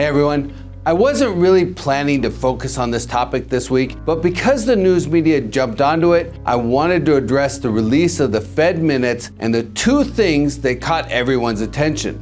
Hey everyone, I wasn't really planning to focus on this topic this week, but because the news media jumped onto it, I wanted to address the release of the Fed minutes and the two things that caught everyone's attention.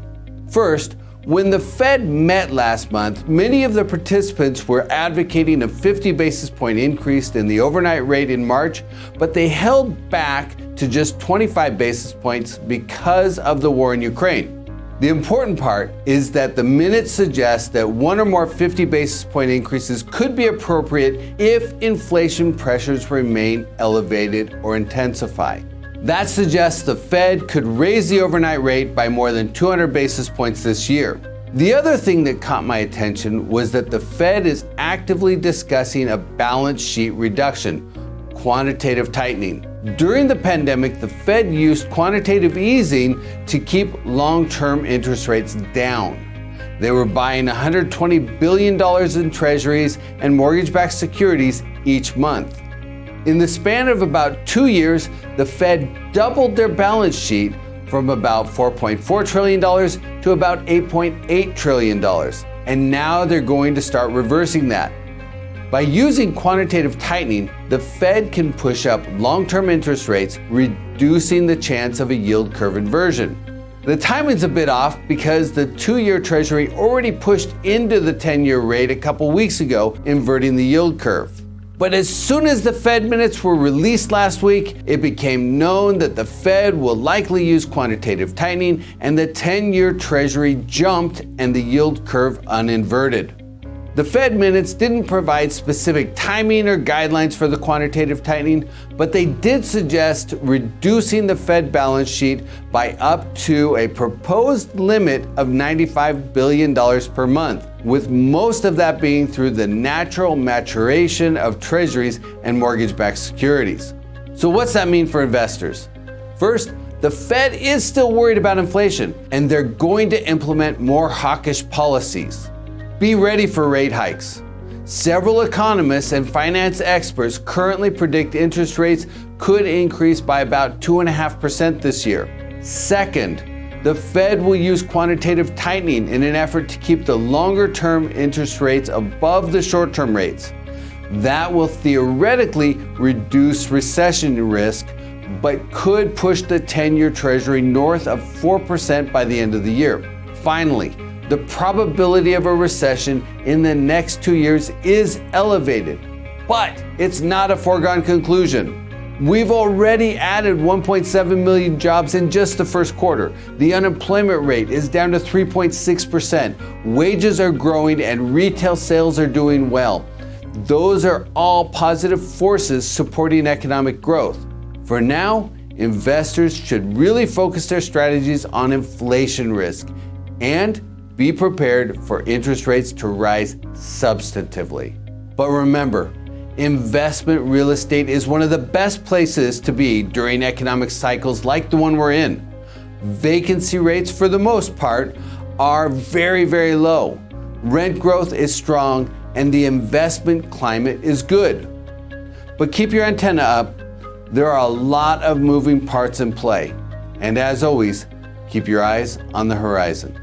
First, when the Fed met last month, many of the participants were advocating a 50 basis point increase in the overnight rate in March, but they held back to just 25 basis points because of the war in Ukraine. The important part is that the minutes suggest that one or more 50 basis point increases could be appropriate if inflation pressures remain elevated or intensify. That suggests the Fed could raise the overnight rate by more than 200 basis points this year. The other thing that caught my attention was that the Fed is actively discussing a balance sheet reduction, quantitative tightening. During the pandemic, the Fed used quantitative easing to keep long-term interest rates down. They were buying $120 billion in treasuries and mortgage-backed securities each month. In the span of about 2 years, the Fed doubled their balance sheet from about $4.4 trillion to about $8.8 trillion. And now they're going to start reversing that. By using quantitative tightening, the Fed can push up long-term interest rates, reducing the chance of a yield curve inversion. The timing's a bit off because the 2-year Treasury already pushed into the 10-year rate a couple weeks ago, inverting the yield curve. But as soon as the Fed minutes were released last week, it became known that the Fed will likely use quantitative tightening, and the 10-year Treasury jumped and the yield curve uninverted. The Fed minutes didn't provide specific timing or guidelines for the quantitative tightening, but they did suggest reducing the Fed balance sheet by up to a proposed limit of $95 billion per month, with most of that being through the natural maturation of treasuries and mortgage-backed securities. So what's that mean for investors? First, the Fed is still worried about inflation, and they're going to implement more hawkish policies. Be ready for rate hikes. Several economists and finance experts currently predict interest rates could increase by about 2.5% this year. Second, the Fed will use quantitative tightening in an effort to keep the longer-term interest rates above the short-term rates. That will theoretically reduce recession risk, but could push the 10-year Treasury north of 4% by the end of the year. Finally, the probability of a recession in the next 2 years is elevated, but it's not a foregone conclusion. We've already added 1.7 million jobs in just the first quarter. The unemployment rate is down to 3.6%. Wages are growing and retail sales are doing well. Those are all positive forces supporting economic growth. For now, investors should really focus their strategies on inflation risk and be prepared for interest rates to rise substantively. But remember, investment real estate is one of the best places to be during economic cycles like the one we're in. Vacancy rates, for the most part, are very, very low. Rent growth is strong and the investment climate is good. But keep your antenna up. There are a lot of moving parts in play. And as always, keep your eyes on the horizon.